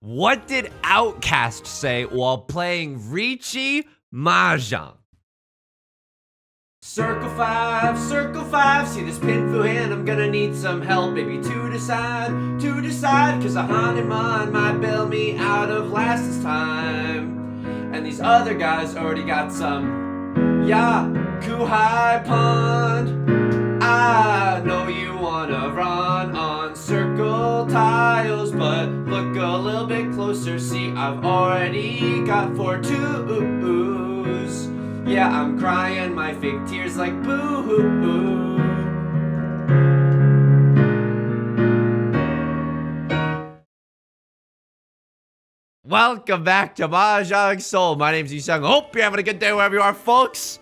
What did Outcast say while playing Riichi Mahjong? Circle 5, see this pinfu hand, I'm gonna need some help, maybe to decide, cause a haunted mind might bail me out of last this time. And these other guys already got some Yakuhai Pond. I know you wanna run on circle tiles, but look a little bit closer, see I've already got 4 twos. Yeah, I'm crying my fake tears like boo-hoo-hoo. Welcome back to Mahjong Soul. My name's Yusong. Hope you're having a good day wherever you are, folks.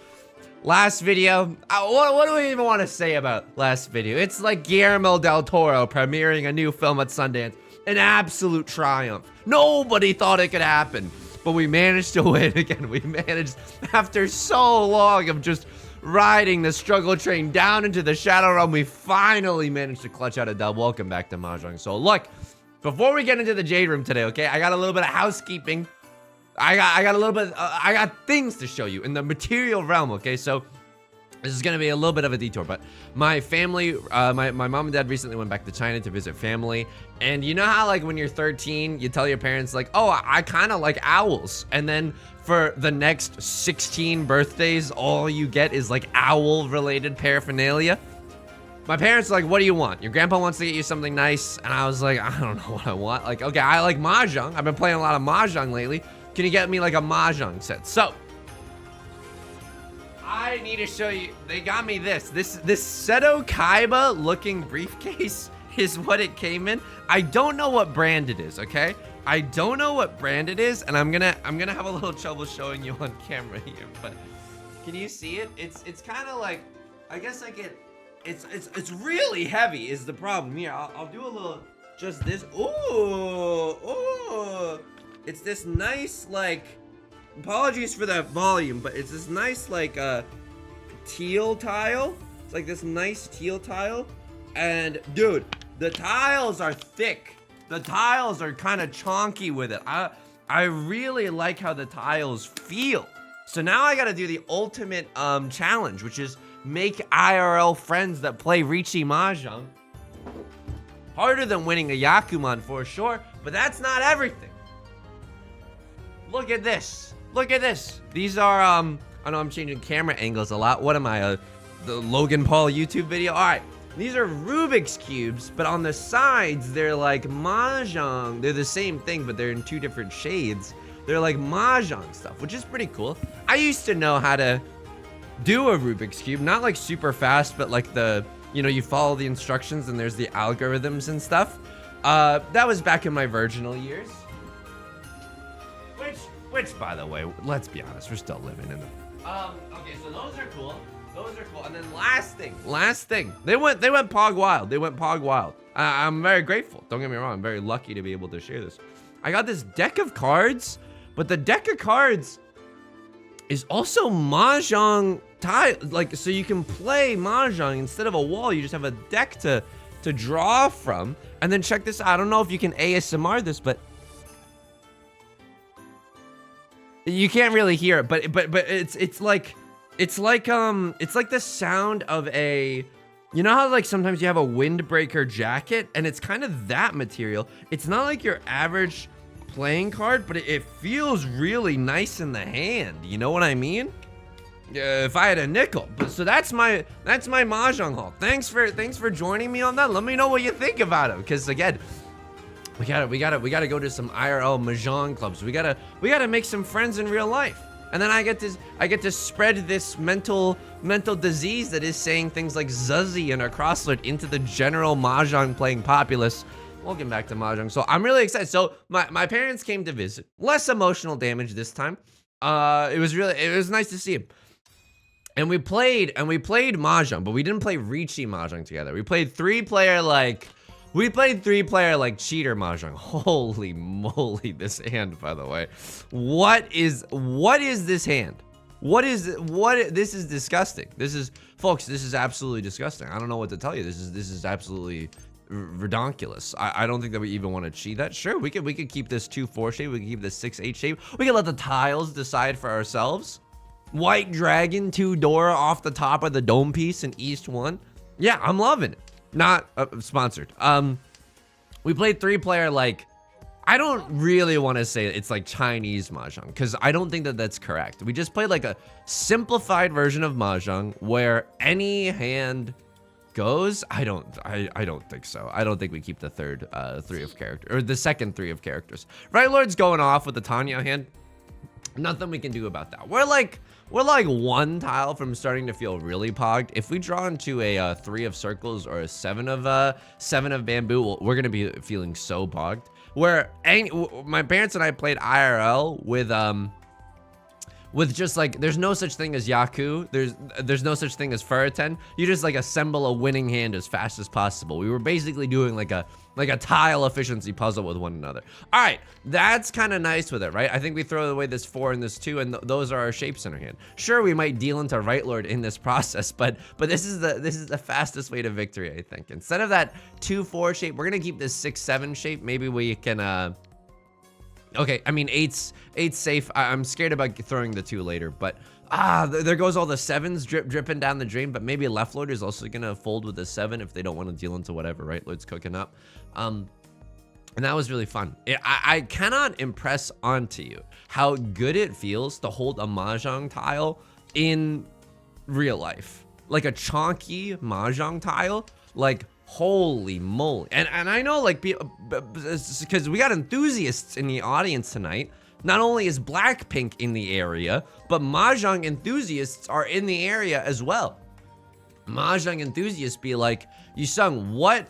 Last video, what do we even want to say about last video? It's like Guillermo del Toro premiering a new film at Sundance. An absolute triumph. Nobody thought it could happen. But we managed to win again. We managed, after so long of just riding the struggle train down into the Shadow Realm, we finally managed to clutch out a dub. Welcome back to Mahjong Soul. Look, before we get into the Jade Room today, okay, I got a little bit of housekeeping. I got a little bit, I got things to show you in the material realm, okay? So this is gonna be a little bit of a detour, but my family, my mom and dad recently went back to China to visit family. And you know how like when you're 13, you tell your parents like, oh, I kind of like owls. And then for the next 16 birthdays, all you get is like owl related paraphernalia. My parents are like, what do you want? Your grandpa wants to get you something nice. And I was like, I don't know what I want. Like, okay, I like Mahjong. I've been playing a lot of Mahjong lately. Can you get me like a Mahjong set? So I need to show you, they got me this Seto Kaiba looking briefcase is what it came in. I don't know what brand it is, okay? I don't know what brand it is, and I'm gonna have a little trouble showing you on camera here, but can you see it? It's kind of like, I guess like it's really heavy is the problem. Here, I'll do a little, just this. Ooh, it's this nice, like, apologies for that volume, but it's this nice like teal tile. It's like this nice teal tile, and dude, the tiles are thick. The tiles are kind of chonky with it. I really like how the tiles feel. So now I gotta do the ultimate challenge, which is make IRL friends that play Riichi Mahjong. Harder than winning a Yakuman for sure, but that's not everything. Look at this. Look at this. These are, I know I'm changing camera angles a lot. What am I, the Logan Paul YouTube video? All right, these are Rubik's Cubes, but on the sides, they're like Mahjong. They're the same thing, but they're in 2 different shades. They're like Mahjong stuff, which is pretty cool. I used to know how to do a Rubik's Cube, not like super fast, but like the, you know, you follow the instructions and there's the algorithms and stuff. That was back in my virginal years. Which, by the way, let's be honest, we're still living in them. Okay, so those are cool. Those are cool. And then last thing. They went pog wild. They went pog wild. I'm very grateful. Don't get me wrong. I'm very lucky to be able to share this. I got this deck of cards, but the deck of cards is also Mahjong tile. Like, so you can play Mahjong instead of a wall. You just have a deck to draw from. And then check this out. I don't know if you can ASMR this, but you can't really hear it, but it's like the sound of a, you know how like sometimes you have a windbreaker jacket, and it's kind of that material. It's not like your average playing card, but it feels really nice in the hand. You know what I mean? If I had a nickel. But so that's my Mahjong haul. Thanks for joining me on that. Let me know what you think about it, because again, we gotta go to some IRL Mahjong clubs. We gotta make some friends in real life. And then I get to spread this mental disease that is saying things like Zuzzy and Crosslet into the general Mahjong playing populace. Welcome back to Mahjong. So I'm really excited. So my parents came to visit. Less emotional damage this time. It was nice to see him. And we played Mahjong, but we didn't play Riichi Mahjong together. We played 3-player like cheater Mahjong. Holy moly, this hand, by the way. What is this hand? This is disgusting. Folks, this is absolutely disgusting. I don't know what to tell you. This is absolutely redonkulous. I don't think that we even want to cheat that. Sure, we could keep this 2-4 shape. We could keep this 6-8 shape. We can let the tiles decide for ourselves. White dragon 2-door off the top of the dome piece in East 1. Yeah, I'm loving it. Not sponsored. We played 3-player, like, I don't really want to say it's like Chinese Mahjong, because I don't think that that's correct. We just played like a simplified version of Mahjong where any hand goes. I don't think so. I don't think we keep the third 3 of character, or the second 3 of characters. Right Lord's going off with the Tanya hand. Nothing we can do about that. We're like 1 tile from starting to feel really pogged. If we draw into a 3 of circles or a 7 of bamboo, we're gonna be feeling so pogged. Where my parents and I played IRL with just like, there's no such thing as Yaku. There's no such thing as Furiten. You just like assemble a winning hand as fast as possible. We were basically doing like a tile efficiency puzzle with one another. All right, that's kind of nice with it, right? I think we throw away this 4 and this 2, and those are our shapes in our hand. Sure, we might deal into Right Lord in this process, but this is the fastest way to victory, I think. Instead of that 2-4 shape, we're gonna keep this 6-7 shape. Maybe we can okay, I mean, 8's safe. I'm scared about throwing the 2 later, but there goes all the 7s dripping down the drain. But maybe Left Lord is also gonna fold with the 7 if they don't want to deal into whatever Right Lord's cooking up. And that was really fun. I cannot impress onto you how good it feels to hold a Mahjong tile in real life, like a chonky Mahjong tile, like. Holy moly. And I know, like, because we got enthusiasts in the audience tonight. Not only is Blackpink in the area, but Mahjong enthusiasts are in the area as well. Mahjong enthusiasts be like, Yusong, what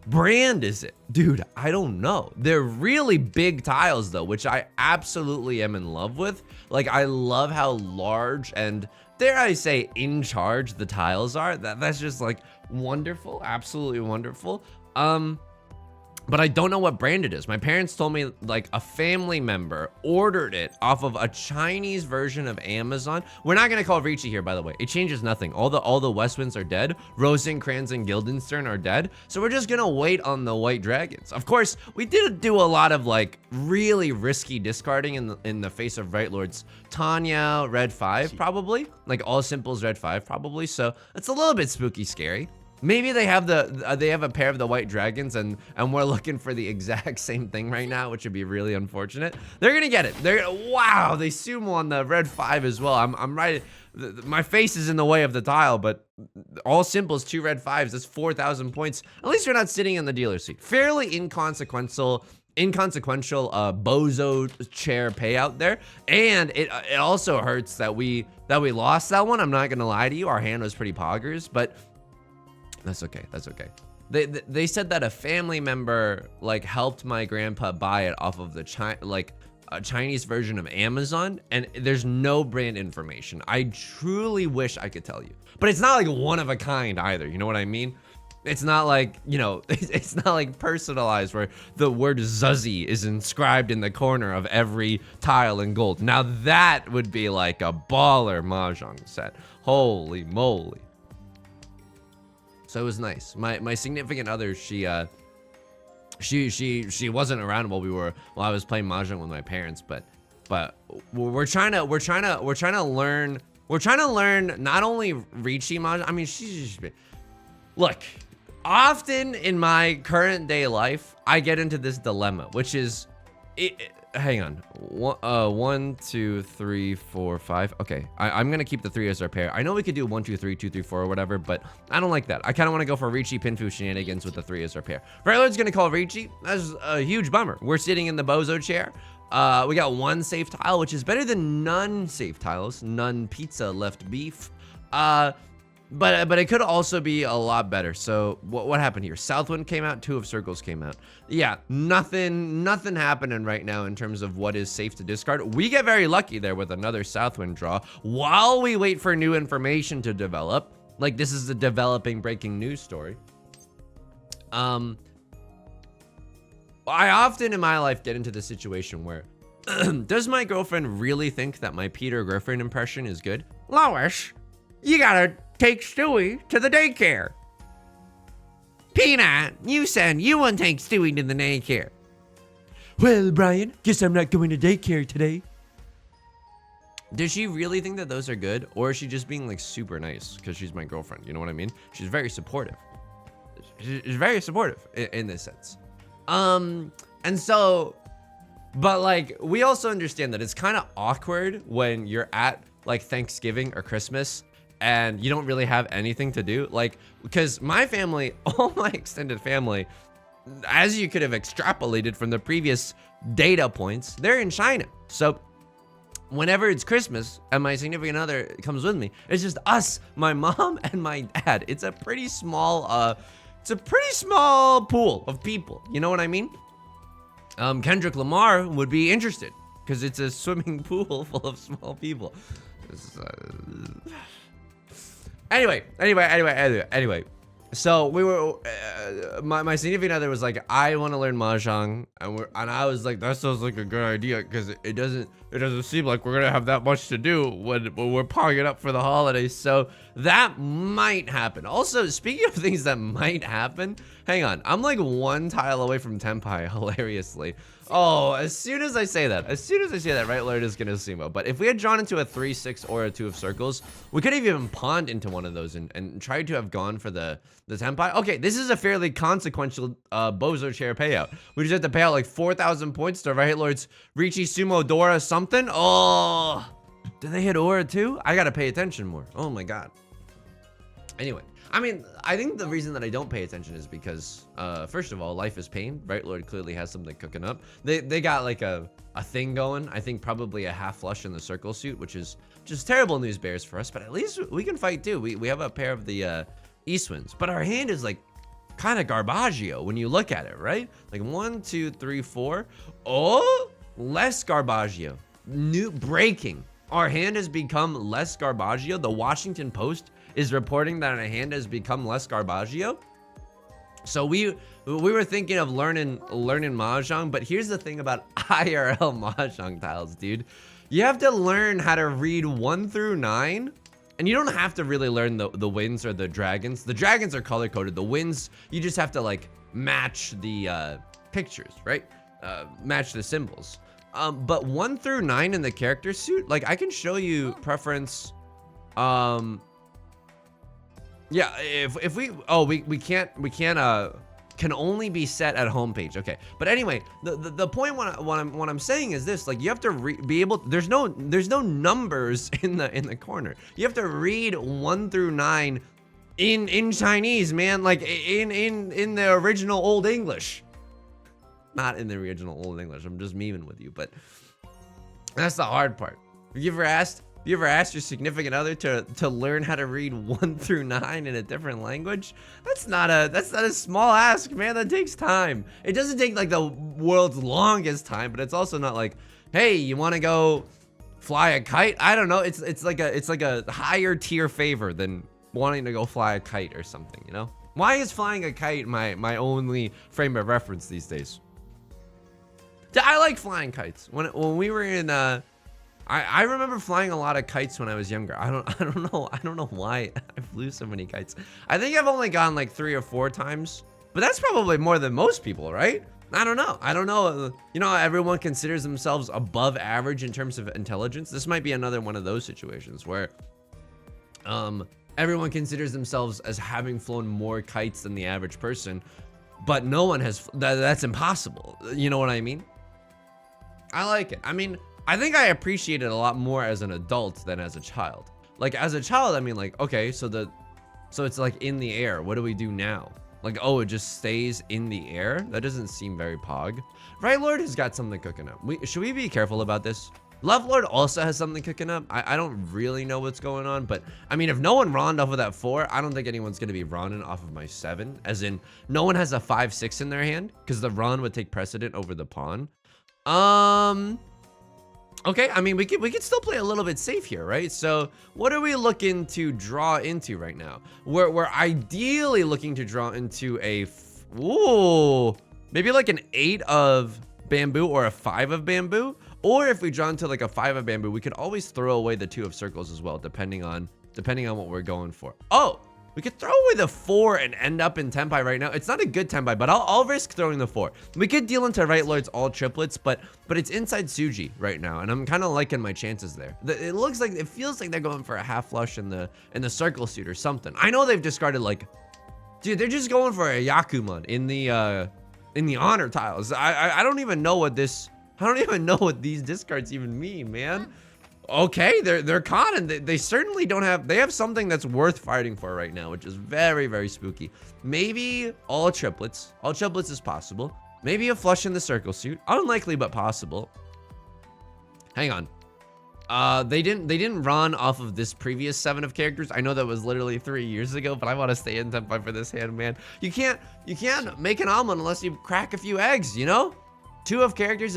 brand is it? Dude, I don't know. They're really big tiles though, which I absolutely am in love with. Like, I love how large and, dare I say, in charge the tiles are. That's just like wonderful, absolutely wonderful. But I don't know what brand it is. My parents told me like a family member ordered it off of a Chinese version of Amazon. We're not gonna call Riichi here, by the way. It changes nothing. All the Westwinds are dead. Rosencrantz and Guildenstern are dead. So we're just gonna wait on the white dragons. Of course, we did do a lot of like really risky discarding in the face of Right Lord's Tanya, red 5 probably. Like all simples red 5 probably. So it's a little bit spooky scary. Maybe they have a pair of the white dragons and we're looking for the exact same thing right now, which would be really unfortunate. They're gonna get it. Wow, they sumo on the red 5 as well. I'm right. My face is in the way of the tile, but all simples 2 red 5s. That's 4,000 points. At least you're not sitting in the dealer seat. Fairly inconsequential bozo chair payout there, and it also hurts that we lost that one. I'm not gonna lie to you. Our hand was pretty poggers, but. That's okay. That's okay. They said that a family member like helped my grandpa buy it off of the Chinese version of Amazon, and there's no brand information. I truly wish I could tell you, but it's not like one of a kind either. You know what I mean? It's not like, you know, it's not like personalized where the word Zuzzy is inscribed in the corner of every tile in gold. Now that would be like a baller Mahjong set. Holy moly. So it was nice. My significant other, she wasn't around while I was playing Mahjong with my parents, but we're trying to learn not only Riichi Mahjong. I mean, look, often in my current day life, I get into this dilemma, which is hang on. 1, 2, 3, 4, 5. Okay, I'm gonna keep the 3 as our pair. I know we could do 1, 2, 3, 2, 3, 4 or whatever, but I don't like that. I kind of want to go for Riichi Pinfu shenanigans with the 3 as our pair. Right Lord's gonna call Riichi. That's a huge bummer. We're sitting in the bozo chair. We got 1 safe tile, which is better than none safe tiles. None pizza left beef. But it could also be a lot better. So what happened here? Southwind came out, 2 of circles came out. Yeah, nothing happening right now in terms of what is safe to discard. We get very lucky there with another Southwind draw while we wait for new information to develop. Like this is a developing breaking news story. I often in my life get into the situation where does my girlfriend really think that my Peter Griffin impression is good? Lois, you gotta take Stewie to the daycare. Peanut, you said you wouldn't take Stewie to the daycare. Well, Brian, guess I'm not going to daycare today. Does she really think that those are good? Or is she just being like super nice because she's my girlfriend? You know what I mean? She's very supportive. She's very supportive in this sense. And so, but like, we also understand that it's kind of awkward when you're at like Thanksgiving or Christmas and you don't really have anything to do. Like, because my family, all my extended family, as you could have extrapolated from the previous data points, they're in China. So whenever it's Christmas and my significant other comes with me, it's just us, my mom and my dad. It's a pretty small pool of people. You know what I mean? Kendrick Lamar would be interested because it's a swimming pool full of small people. Anyway. So we were, my significant other was like, I want to learn Mahjong, and I was like, that sounds like a good idea because it doesn't seem like we're gonna have that much to do when we're powering it up for the holidays. So that might happen. Also, speaking of things that might happen, hang on, I'm like one tile away from Tenpai, hilariously. Oh, as soon as I say that, right Lord is gonna sumo. But if we had drawn into a 3-6 or a 2 of circles, we could have even pawned into one of those and tried to have gone for the Tenpai. Okay, this is a fairly consequential Bozo chair payout. We just have to pay out like 4,000 points to Right Lord's Riichi Sumo Dora something. Oh, did they hit Aura too? I gotta pay attention more. Oh my god. Anyway, I mean, I think the reason that I don't pay attention is because, first of all, life is pain. Right Lord clearly has something cooking up. They got like a thing going. I think probably a half flush in the circle suit, which is just terrible news bears for us. But at least we can fight too. We have a pair of the East Winds, but our hand is like kind of garbaggio when you look at it, right? Like 1, 2, 3, 4. Oh, less garbaggio. New breaking. Our hand has become less garbaggio. The Washington Post is reporting that our hand has become less garbaggio. So we were thinking of learning Mahjong, but here's the thing about IRL Mahjong tiles, dude. You have to learn how to read 1 through 9. And you don't have to really learn the winds or the dragons. The dragons are color coded. The winds, you just have to like match the pictures, right? Match the symbols. But 1 through 9 in the character suit, like I can show you preference. Yeah, if we can only be set at homepage. Okay, but anyway, the point what I'm saying is this: like you have to be able. There's no numbers in the corner. You have to read 1 through 9 in Chinese, man. Like in the original Old English. Not in the original Old English. I'm just memeing with you, but that's the hard part. You ever asked your significant other to learn how to read 1 through 9 in a different language? That's not a small ask, man. That takes time. It doesn't take like the world's longest time, but it's also not like, hey, you want to go fly a kite? I don't know. It's like a higher tier favor than wanting to go fly a kite or something, you know? Why is flying a kite my only frame of reference these days? I like flying kites. When we were in I remember flying a lot of kites when I was younger. I don't know why I flew so many kites. I think I've only gone like 3 or 4 times, but that's probably more than most people, right? I don't know. You know, everyone considers themselves above average in terms of intelligence. This might be another one of those situations where everyone considers themselves as having flown more kites than the average person, but no one has. That's impossible. You know what I mean? I like it. I mean, I think I appreciate it a lot more as an adult than as a child. Like as a child, I mean, like, okay, so it's like in the air. What do we do now? Like, oh, it just stays in the air? That doesn't seem very pog. Right Lord has got something cooking up. Should we be careful about this? Love Lord also has something cooking up. I don't really know what's going on, but I mean, if no one ronned off of that 4, I don't think anyone's gonna be ronning off of my 7. As in, no one has a 5-6 in their hand because the ron would take precedent over the pawn. Okay, I mean, we could still play a little bit safe here, right? So what are we looking to draw into right now? We're ideally looking to draw into a, maybe like an 8 of bamboo or a 5 of bamboo. Or if we draw into like a 5 of bamboo, we could always throw away the 2 of circles as well, depending on what we're going for. Oh, We could throw away the 4 and end up in Tenpai right now. It's not a good Tenpai, but I'll risk throwing the 4. We could deal into Right Lords all triplets, but it's inside Tsuji right now, and I'm kind of liking my chances there. It feels like they're going for a half flush in the circle suit or something. I know they've discarded like, dude, they're just going for a Yakuman in the honor tiles. I don't even know what this. I don't even know what these discards even mean, man. Okay, they're conning. They certainly don't have. They have something that's worth fighting for right now, which is very, very spooky. Maybe all triplets. All triplets is possible. Maybe a flush in the circle suit. Unlikely, but possible. Hang on. They didn't run off of this previous 7 of characters. I know that was literally 3 years ago, but I want to stay in Tenpai for this hand, man. You can't make an omelet unless you crack a few eggs, you know? 2 of characters,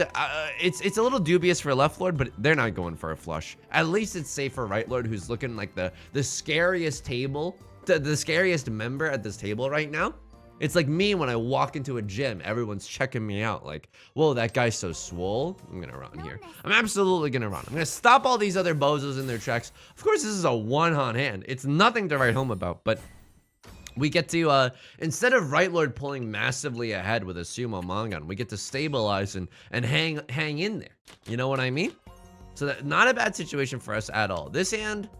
it's a little dubious for Left Lord, but they're not going for a flush. At least it's safe for Right Lord, who's looking like the scariest table, the scariest member at this table right now. It's like me when I walk into a gym, everyone's checking me out like, whoa, that guy's so swole. I'm gonna run here. I'm absolutely gonna run. I'm gonna stop all these other bozos in their tracks. Of course, this is a one-on hand. It's nothing to write home about, but we get to, instead of Right Lord pulling massively ahead with a Sumo Mangan, we get to stabilize and hang in there. You know what I mean? So that not a bad situation for us at all. This hand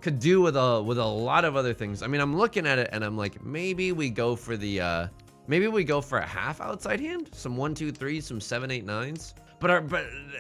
could do with a lot of other things. I mean, I'm looking at it and I'm like, maybe we go for the, maybe we go for a half outside hand, some 1, 2, 3, some 7, 8, 9s. But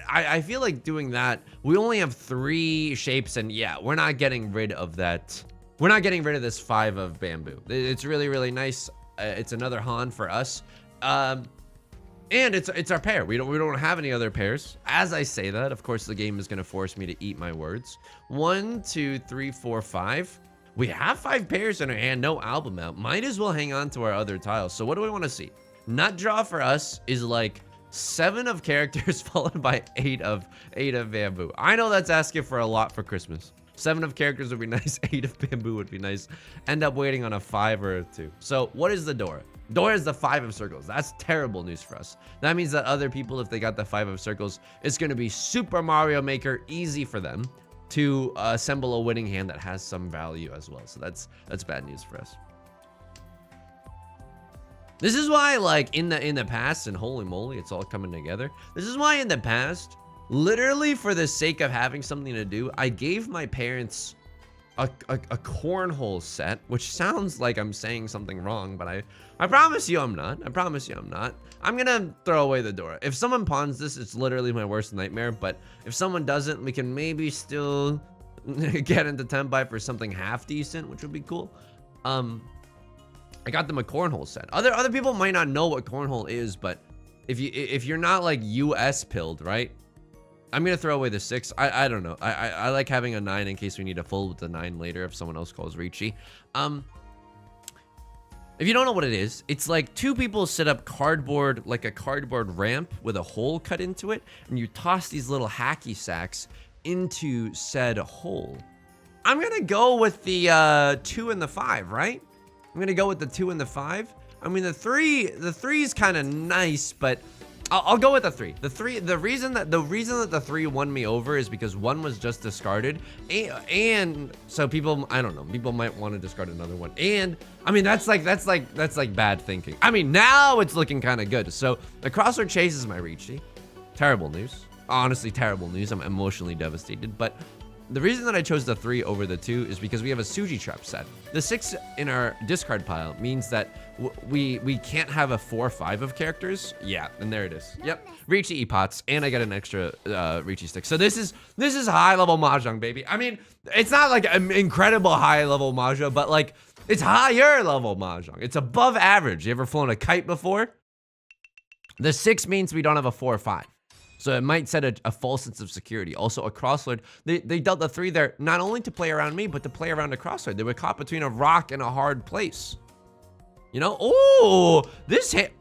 I feel like doing that, we only have 3 shapes, and yeah, we're not getting rid of that. We're not getting rid of this 5 of bamboo. It's really, really nice. It's another Han for us. And it's our pair. We don't have any other pairs. As I say that, of course, the game is going to force me to eat my words. 1, 2, 3, 4, 5. We have 5 pairs in our hand, no album out. Might as well hang on to our other tiles. So what do we want to see? Nut draw for us is like 7 of characters followed by 8 of bamboo. I know that's asking for a lot for Christmas. 7 of characters would be nice. 8 of bamboo would be nice. End up waiting on a 5 or a 2. So what is the Dora? Dora is the 5 of circles. That's terrible news for us. That means that other people, if they got the 5 of circles, it's going to be Super Mario Maker easy for them to assemble a winning hand that has some value as well. So that's bad news for us. This is why, like, in the past, and holy moly, it's all coming together. This is why in the past, literally for the sake of having something to do, I gave my parents a cornhole set, which sounds like I'm saying something wrong, but I promise you I'm not. I promise you I'm not. I'm gonna throw away the Dora. If someone pawns this, it's literally my worst nightmare, but if someone doesn't, we can maybe still get into Tenpai for something half decent, which would be cool. I got them a cornhole set. Other people might not know what cornhole is, but if you're not like US pilled, right? I'm gonna throw away the 6. I don't know. I like having a 9 in case we need to fold with the 9 later if someone else calls Riichi. If you don't know what it is, it's like 2 people set up cardboard, like a cardboard ramp with a hole cut into it, and you toss these little hacky sacks into said hole. I'm gonna go with the 2 and the 5, right? I'm gonna go with the 2 and the 5. I mean, the 3 is kind of nice, but I'll go with the 3. The reason that the 3 won me over is because 1 was just discarded, and so people, I don't know, people might want to discard another one. And I mean, that's like bad thinking. I mean, now it's looking kind of good. So the crossword chase is my Riichi. Terrible news. Honestly, terrible news. I'm emotionally devastated, but the reason that I chose the 3 over the 2 is because we have a Tsuji trap set. The 6 in our discard pile means that we can't have a 4-5 of characters. Yeah, and there it is. Yep, Riichi epots, and I get an extra Riichi stick. So this is high level Mahjong, baby. I mean, it's not like an incredible high level Mahjong, but like it's higher level Mahjong. It's above average. You ever flown a kite before? The 6 means we don't have a 4-5. So it might set a false sense of security. Also, a crossword, they dealt the 3 there, not only to play around me, but to play around a crossword. They were caught between a rock and a hard place. You know? Oh, this hand,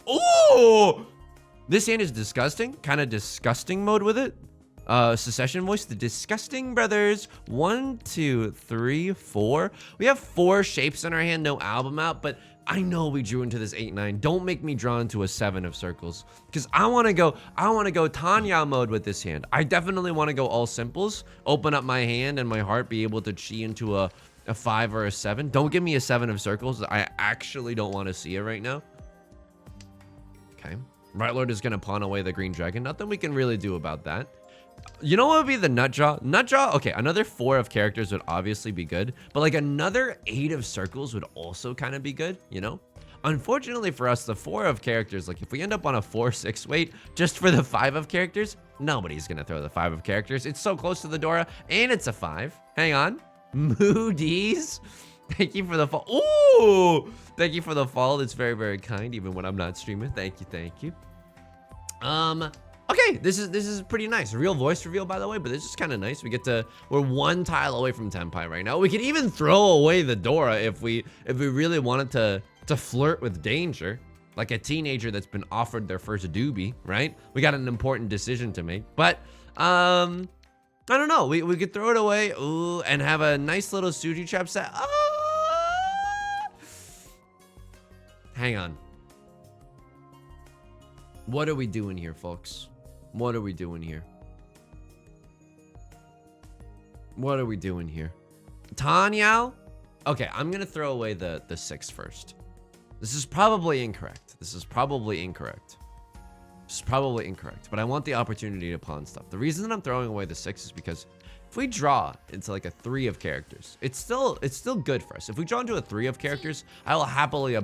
this hand is disgusting. Kind of disgusting mode with it. Secession voice, the disgusting brothers. 1, 2, 3, 4. We have 4 shapes in our hand, no album out, but I know we drew into this 8-9. Don't make me draw into a 7 of circles, because I want to go Tanya mode with this hand. I definitely want to go all simples, open up my hand and my heart, be able to chi into a a 5 or a 7. Don't give me a 7 of circles. I actually don't want to see it right now. Okay. Right Lord is going to pawn away the green dragon. Nothing we can really do about that. You know what would be the nut draw? Nut draw? Okay, another 4 of characters would obviously be good. But like another 8 of circles would also kind of be good, you know? Unfortunately for us, the 4 of characters, like if we end up on a 4-6 weight just for the 5 of characters, nobody's going to throw the 5 of characters. It's so close to the Dora, and it's a 5. Hang on. Moody's. Thank you for the fall. Ooh! Thank you for the follow. That's very, very kind, even when I'm not streaming. Thank you, thank you. Okay, this is pretty nice. Real voice reveal, by the way, but this is kind of nice. We're 1 tile away from Tenpai right now. We could even throw away the Dora if we really wanted to flirt with danger, like a teenager that's been offered their first doobie, right? We got an important decision to make, but I don't know. We could throw it away, ooh, and have a nice little sushi trap set. Hang on. What are we doing here, folks? What are we doing here? What are we doing here? Tanyao? Okay, I'm gonna throw away the 6 first. This is probably incorrect. This is probably incorrect. But I want the opportunity to pawn stuff. The reason that I'm throwing away the 6 is because if we draw into like a 3 of characters, it's still good for us. If we draw into a 3 of characters, I will happily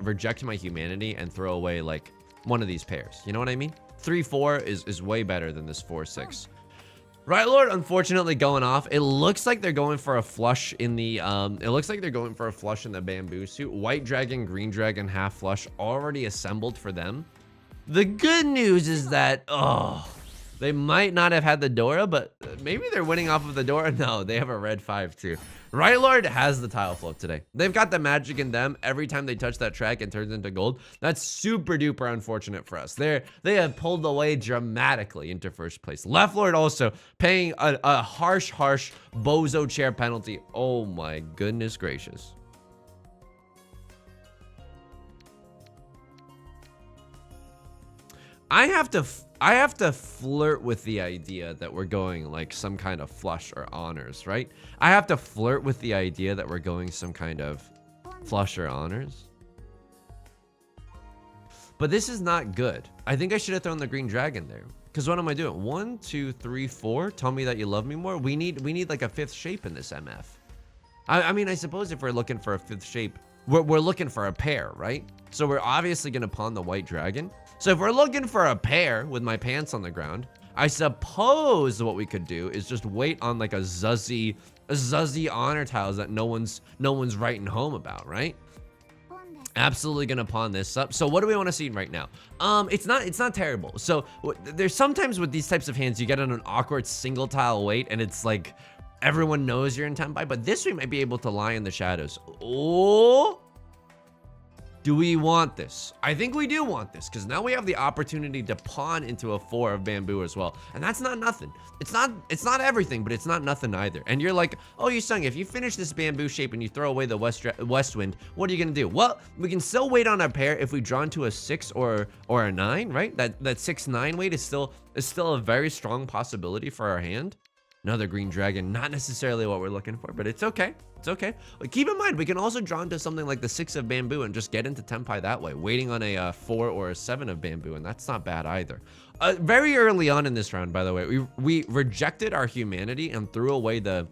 reject my humanity and throw away like one of these pairs. You know what I mean? 3-4 is way better than this 4-6. Right Lord, unfortunately, going off. It looks like they're going for a flush in the bamboo suit. White dragon, green dragon, half flush already assembled for them. The good news is that they might not have had the Dora, but maybe they're winning off of the Dora. No, they have a red 5 too. Right Lord has the tile float today. They've got the magic in them. Every time they touch that track, it turns into gold. That's super duper unfortunate for us. They have pulled away dramatically into first place. Left Lord also paying a harsh bozo chair penalty. Oh my goodness gracious. I have to flirt with the idea that we're going like some kind of flush or honors, right? I have to flirt with the idea that we're going some kind of flush or honors. But this is not good. I think I should have thrown the green dragon there. Because what am I doing? 1, 2, 3, 4. Tell me that you love me more. We need like a 5th shape in this MF. I mean, I suppose if we're looking for a 5th shape, we're looking for a pair, right? So we're obviously gonna pawn the white dragon. So if we're looking for a pair with my pants on the ground, I suppose what we could do is just wait on like a zuzzy honor tiles that no one's writing home about, right? Absolutely gonna pawn this up. So what do we want to see right now? It's not terrible. So there's sometimes with these types of hands, you get on an awkward single tile wait, and it's like everyone knows you're in Tenpai, but this we might be able to lie in the shadows. Oh. Do we want this? I think we do want this, because now we have the opportunity to pawn into a 4 of bamboo as well. And that's not nothing. It's not everything, but it's not nothing either. And you're like, oh, Yusong, if you finish this bamboo shape and you throw away the west wind, what are you gonna do? Well, we can still wait on our pair if we draw into a 6 or a 9, right? That 6-9 weight is still a very strong possibility for our hand. Another green dragon, not necessarily what we're looking for, but it's okay. It's okay. But keep in mind, we can also draw into something like the 6 of bamboo and just get into Tenpai that way, waiting on a 4 or a 7 of bamboo, and that's not bad either. Very early on in this round, by the way, we rejected our humanity and threw away the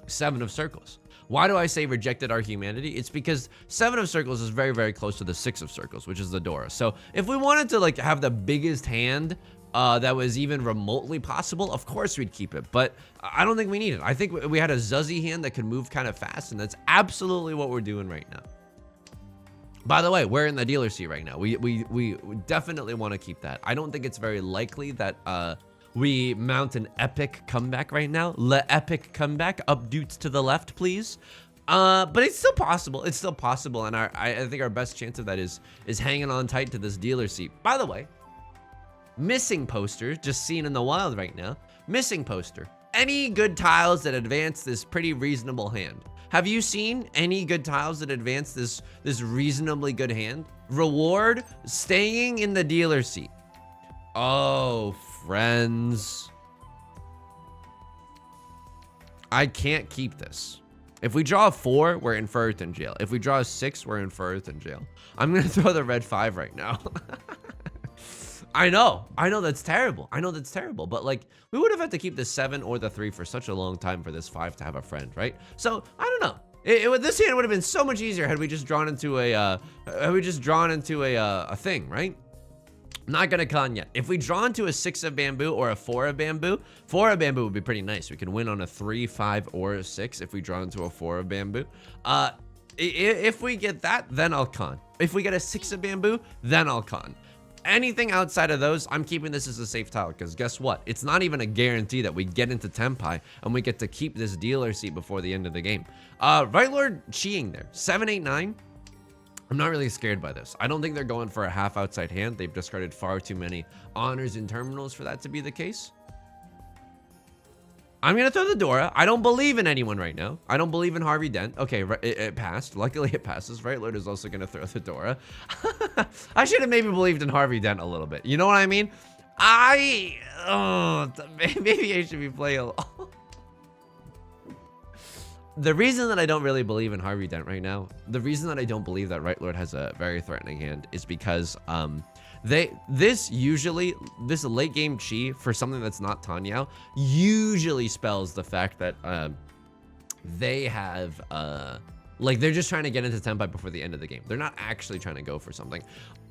7 of circles. Why do I say rejected our humanity? It's because 7 of circles is very, very close to the 6 of circles, which is the Dora. So if we wanted to like have the biggest hand that was even remotely possible, of course we'd keep it, but I don't think we need it. I think we had a zuzzy hand that could move kind of fast, and that's absolutely what we're doing right now. By the way, we're in the dealer seat right now. We definitely want to keep that. I don't think it's very likely that we mount an epic comeback right now. Epic comeback, up dudes to the left, please. But it's still possible. It's still possible, and I think our best chance of that is hanging on tight to this dealer seat. By the way, missing poster, just seen in the wild right now. Missing poster. Any good tiles that advance this pretty reasonable hand? Have you seen any good tiles that advance this reasonably good hand? Reward, staying in the dealer seat. Oh, friends. I can't keep this. If we draw a 4, we're in for Earth in jail. If we draw a 6, we're in for Earth in jail. I'm gonna throw the red 5 right now. I know that's terrible. I know that's terrible, but like we would have had to keep the 7 or the 3 for such a long time for this 5 to have a friend, right? So I don't know. This hand would have been so much easier had we just drawn into a thing, right? Not gonna con yet. If we draw into a 6 of bamboo or a 4 of bamboo, 4 of bamboo would be pretty nice. We can win on a 3, 5, or a 6 if we draw into a 4 of bamboo. If we get that, then I'll con. If we get a 6 of bamboo, then I'll con. Anything outside of those, I'm keeping this as a safe tile, because guess what? It's not even a guarantee that we get into Tenpai and we get to keep this dealer seat before the end of the game. Right Lord Chiing there, 7, 8, 9. I'm not really scared by this. I don't think they're going for a half outside hand. They've discarded far too many honors and terminals for that to be the case. I'm gonna throw the Dora. I don't believe in anyone right now. I don't believe in Harvey Dent. Okay, it passed. Luckily it passes. Right Lord is also gonna throw the Dora. I should have maybe believed in Harvey Dent a little bit. You know what I mean? Maybe I should be playing a The reason that I don't really believe in Harvey Dent right now, the reason that I don't believe that Right Lord has a very threatening hand is because this late game chi for something that's not Tanyao usually spells the fact that they have like they're just trying to get into Tenpai before the end of the game. They're not actually trying to go for something.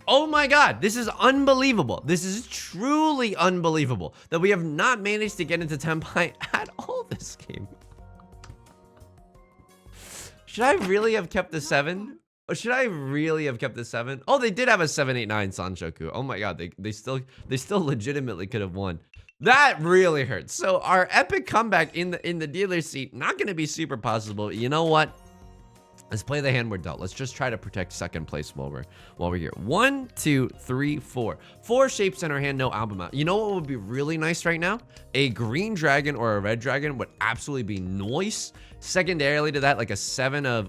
Oh my god, this is unbelievable. This is truly unbelievable that we have not managed to get into Tenpai at all this game. Should I really have kept the 7? Or should I really have kept the 7? Oh, they did have a 7, 8, 9 Sanshoku. Oh my god, they still legitimately could have won. That really hurts. So our epic comeback in the dealer's seat, not gonna be super possible. You know what? Let's play the hand we're dealt. Let's just try to protect second place while we're here. 1, 2, 3, 4. 4 shapes in our hand, no album out. You know what would be really nice right now? A green dragon or a red dragon would absolutely be nice. Secondarily to that, like a 7 of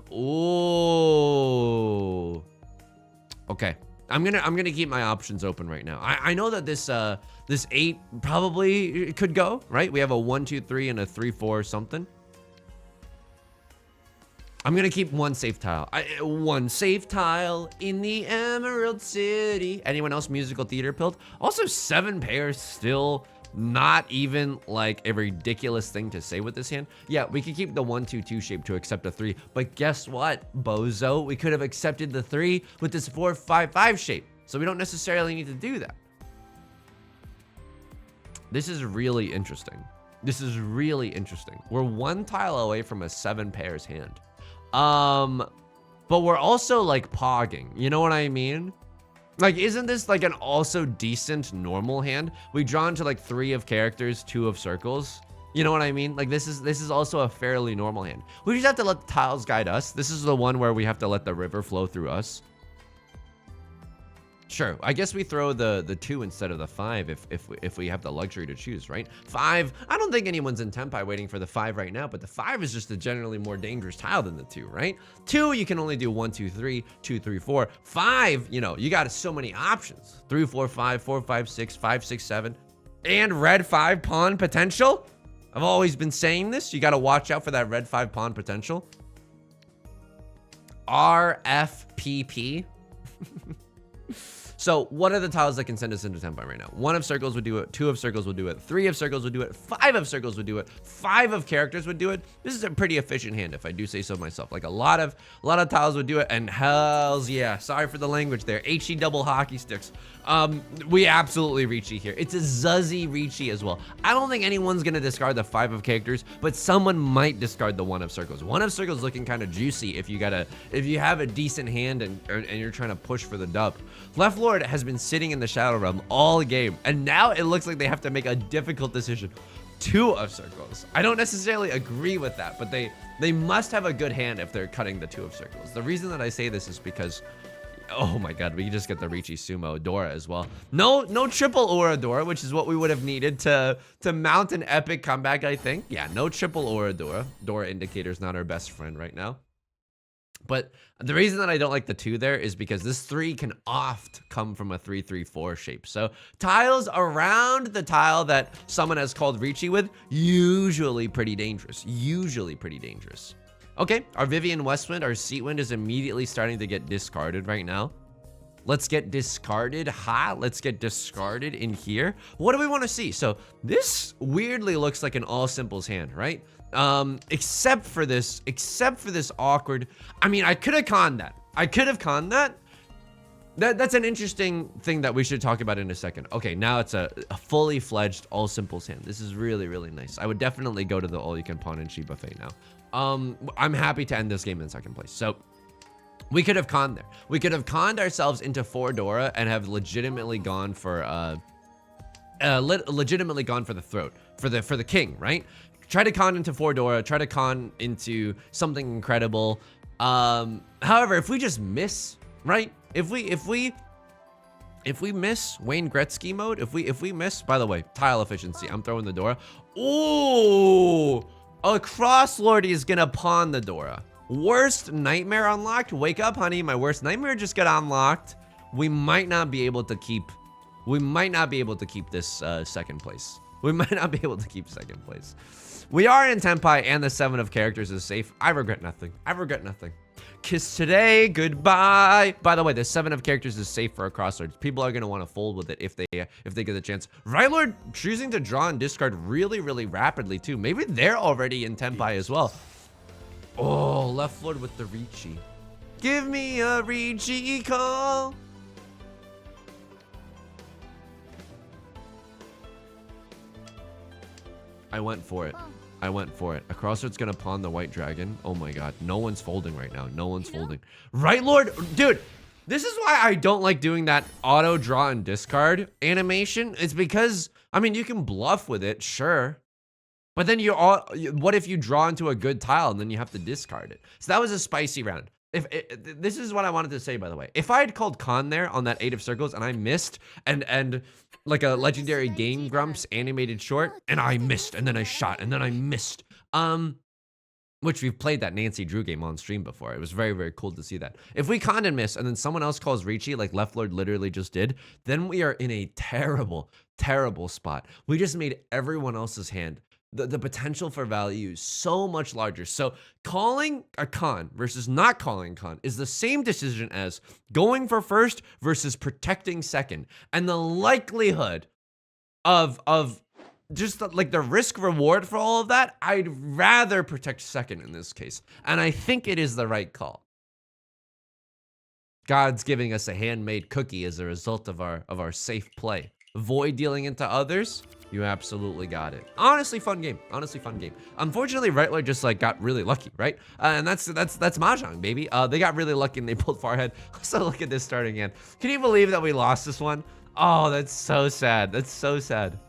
okay. I'm gonna keep my options open right now. I know that this 8 probably could go, right? We have a 1, 2, 3 and a 3, 4 something. I'm gonna keep one safe tile. One safe tile in the Emerald City. Anyone else musical theater pilled? Also 7 pairs, still not even like a ridiculous thing to say with this hand. Yeah, we could keep the 1, 2, 2 shape to accept a 3, but guess what, bozo? We could have accepted the 3 with this 4, 5, 5 shape. So we don't necessarily need to do that. This is really interesting. This is really interesting. We're 1 tile away from a 7 pairs hand. But we're also like pogging, you know what I mean? Like, isn't this like an also decent normal hand? We draw into like 3 of characters, 2 of circles. You know what I mean? Like this is also a fairly normal hand. We just have to let the tiles guide us. This is the one where we have to let the river flow through us. Sure, I guess we throw the 2 instead of the 5 if we have the luxury to choose, right? 5, I don't think anyone's in Tenpai waiting for the 5 right now, but the 5 is just a generally more dangerous tile than the 2, right? 2, you can only do 1, 2, 3, 2, 3, 4. 5, you know, you got so many options. 3, 4, 5, 4, 5, 6, 5, 6, 7. And red 5 pawn potential. I've always been saying this. You got to watch out for that red 5 pawn potential. RFPP. So what are the tiles that can send us into Tenpai right now? 1 of circles would do it, 2 of circles would do it, 3 of circles would do it, 5 of circles would do it, 5 of characters would do it. This is a pretty efficient hand if I do say so myself. Like a lot of tiles would do it, and hells yeah, sorry for the language there. HE double hockey sticks. We absolutely Riichi here. It's a Zuzzy Riichi as well. I don't think anyone's gonna discard the 5 of characters, but someone might discard the 1 of circles. 1 of circles looking kind of juicy if you have a decent hand and you're trying to push for the dub. Left Lord has been sitting in the Shadow Realm all game, and now it looks like they have to make a difficult decision. 2 of circles. I don't necessarily agree with that, but they must have a good hand if they're cutting the 2 of circles. The reason that I say this is because, oh my god, we can just get the Riichi Sumo Dora as well. No triple Aura Dora, which is what we would have needed to mount an epic comeback, I think. Yeah, no triple Aura Dora. Dora Indicator's not our best friend right now. But the reason that I don't like the 2 there is because this 3 can oft come from a 3, 3, 4 shape. So tiles around the tile that someone has called Riichi with, usually pretty dangerous. Usually pretty dangerous. Okay, our Vivian Westwind, our Seatwind is immediately starting to get discarded right now. Let's get discarded. Let's get discarded in here. What do we want to see? So this weirdly looks like an all simples hand, right? Except for this awkward. I mean, I could have conned that. That's an interesting thing that we should talk about in a second. Okay, now it's a fully fledged all simples hand. This is really, really nice. I would definitely go to the all you can pawn and cheat buffet now. I'm happy to end this game in second place. So we could have conned there. We could have conned ourselves into 4 Dora and have legitimately gone for the throat for the king, right? Try to con into 4 Dora, try to con into something incredible. However, if we just miss, right? If we miss Wayne Gretzky mode, if we miss, by the way, tile efficiency, I'm throwing the Dora. Ooh, a cross lord is gonna pawn the Dora. Worst nightmare unlocked. Wake up, honey. My worst nightmare just got unlocked. We might not be able to keep this second place. We might not be able to keep second place. We are in Tenpai and the 7 of characters is safe. I regret nothing. Kiss today, goodbye. By the way, the 7 of characters is safe for a crossroads. People are gonna want to fold with it if they get the chance. Right Lord choosing to draw and discard really, really rapidly too. Maybe they're already in Tenpai as well. Oh, left Lord with the Riichi. Give me a Riichi call. I went for it. A crossroads gonna pawn the white dragon. Oh my god. No one's folding right now. No one's folding. Right Lord, dude. This is why I don't like doing that auto draw and discard animation. It's because, I mean, you can bluff with it, sure. But then what if you draw into a good tile and then you have to discard it? So that was a spicy round. This is what I wanted to say, by the way. If I had called con there on that 8 of circles and I missed and like a legendary Game Grumps animated short and I missed and then I shot and then I missed, which we've played that Nancy Drew game on stream before. It was very, very cool to see that. If we con and miss and then someone else calls Riichi like Left Lord literally just did, then we are in a terrible, terrible spot. We just made everyone else's hand. The potential for value is so much larger. So calling a con versus not calling a con is the same decision as going for first versus protecting second. And the likelihood of just like the risk reward for all of that, I'd rather protect second in this case. And I think it is the right call. God's giving us a handmade cookie as a result of our safe play. Void dealing into others. You absolutely got it. Honestly, fun game. Unfortunately, Right Lord just like got really lucky, right? And that's Mahjong, baby. They got really lucky and they pulled far ahead. So look at this starting hand. Can you believe that we lost this one? Oh, that's so sad.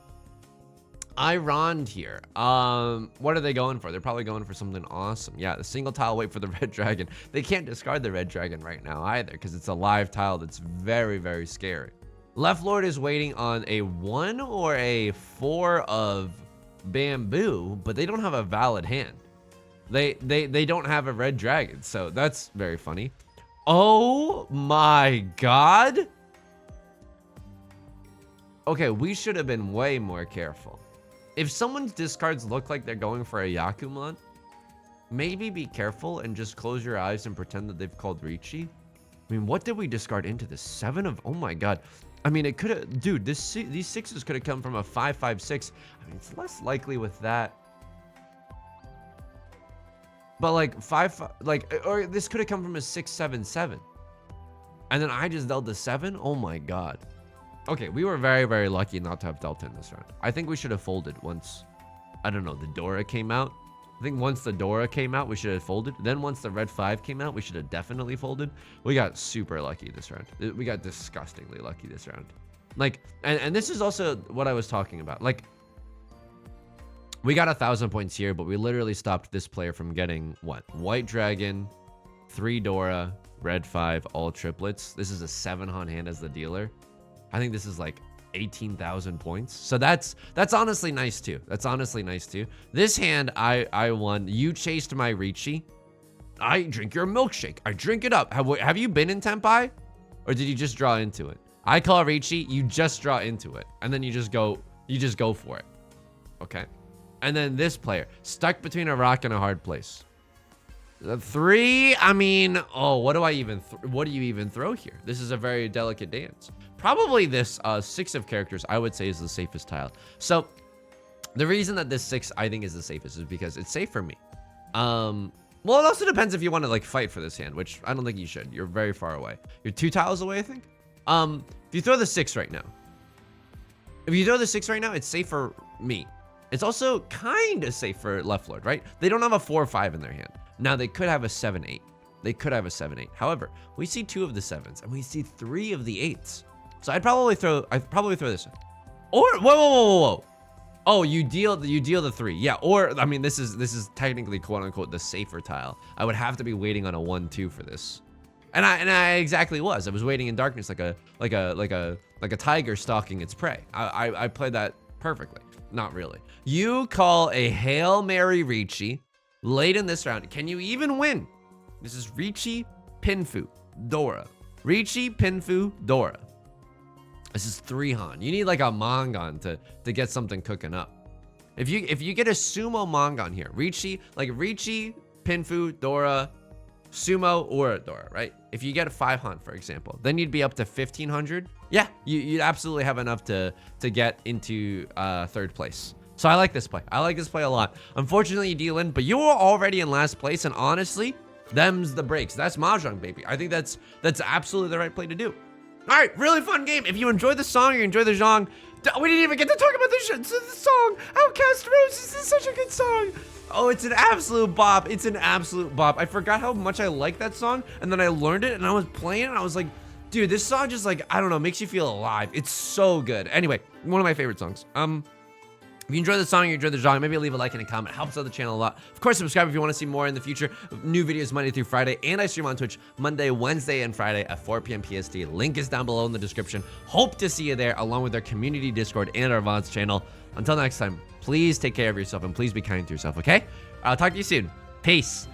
I ronned here. What are they going for? They're probably going for something awesome. Yeah, the single tile, wait for the red dragon. They can't discard the red dragon right now either because it's a live tile that's very, very scary. Left Lord is waiting on a 1 or a 4 of bamboo, but they don't have a valid hand. They don't have a red dragon, so that's very funny. Oh my god. Okay, we should have been way more careful. If someone's discards look like they're going for a Yakuman, maybe be careful and just close your eyes and pretend that they've called Riichi. I mean, what did we discard into this? 7 of, oh my god. I mean, it could have, dude, these 6s could have come from a 5-5-6. I mean, it's less likely with that. But like or this could have come from a 6-7-7. And then I just dealt the 7. Oh my god. Okay, we were very, very lucky not to have dealt in this round. I think we should have folded once, I don't know, the Dora came out. I think once the Dora came out, we should have folded. Then once the red 5 came out, we should have definitely folded. We got super lucky this round. We got disgustingly lucky this round. Like, and this is also what I was talking about. Like, we got 1,000 points here, but we literally stopped this player from getting what? White dragon, 3 Dora, red 5, all triplets. This is a 7-on hand as the dealer. I think this is like 18,000 points. So that's honestly nice too. This hand, I won. You chased my Riichi. I drink your milkshake. I drink it up. Have you been in Tenpai? Or did you just draw into it? I call Riichi, you just draw into it. And then you just go for it. Okay. And then this player, stuck between a rock and a hard place. The 3, I mean, oh, what do you even throw here? This is a very delicate dance. Probably this 6 of characters, I would say, is the safest tile. So the reason that this 6 I think is the safest is because it's safe for me. Well, it also depends if you want to like fight for this hand, which I don't think you should. You're very far away. You're 2 tiles away, I think. If you throw the 6 right now, it's safe for me. It's also kind of safe for Left Lord, right? They don't have a 4 or 5 in their hand. Now they could have a 7-8. They could have a 7-8. However, we see 2 of the 7s and we see 3 of the 8s. So I'd probably throw this one. Or whoa. Oh, you deal the 3. Yeah, or I mean this is technically quote unquote the safer tile. I would have to be waiting on a 1-2 for this. And I exactly was. I was waiting in darkness like a tiger stalking its prey. I played that perfectly. Not really. You call a Hail Mary Riichi late in this round. Can you even win? This is Riichi, Pinfu, Dora. Riichi, Pinfu, Dora. This is 3 Han. You need like a Mangon to get something cooking up. If you get a sumo Mangon here, Riichi, Pinfu, Dora, sumo, or Dora, right? If you get a 5 Han, for example, then you'd be up to 1,500. Yeah, you'd absolutely have enough to get into 3rd place. So I like this play. I like this play a lot. Unfortunately, you deal in, but you were already in last place, and honestly, them's the breaks. That's Mahjong, baby. I think that's absolutely the right play to do. All right, really fun game. If you enjoyed the song, you enjoyed the genre, we didn't even get to talk about the song. Outcast Roses is such a good song. Oh, it's an absolute bop. It's an absolute bop. I forgot how much I like that song, and then I learned it, and I was playing it, and I was like, dude, this song just like, I don't know, makes you feel alive. It's so good. Anyway, one of my favorite songs. If you enjoy the song, you enjoy the genre, maybe leave a like and a comment. It helps out the channel a lot. Of course, subscribe if you want to see more in the future. New videos Monday through Friday, and I stream on Twitch Monday, Wednesday, and Friday at 4 p.m. PST. Link is down below in the description. Hope to see you there, along with our community Discord and our VODs channel. Until next time, please take care of yourself and please be kind to yourself, okay? I'll talk to you soon. Peace.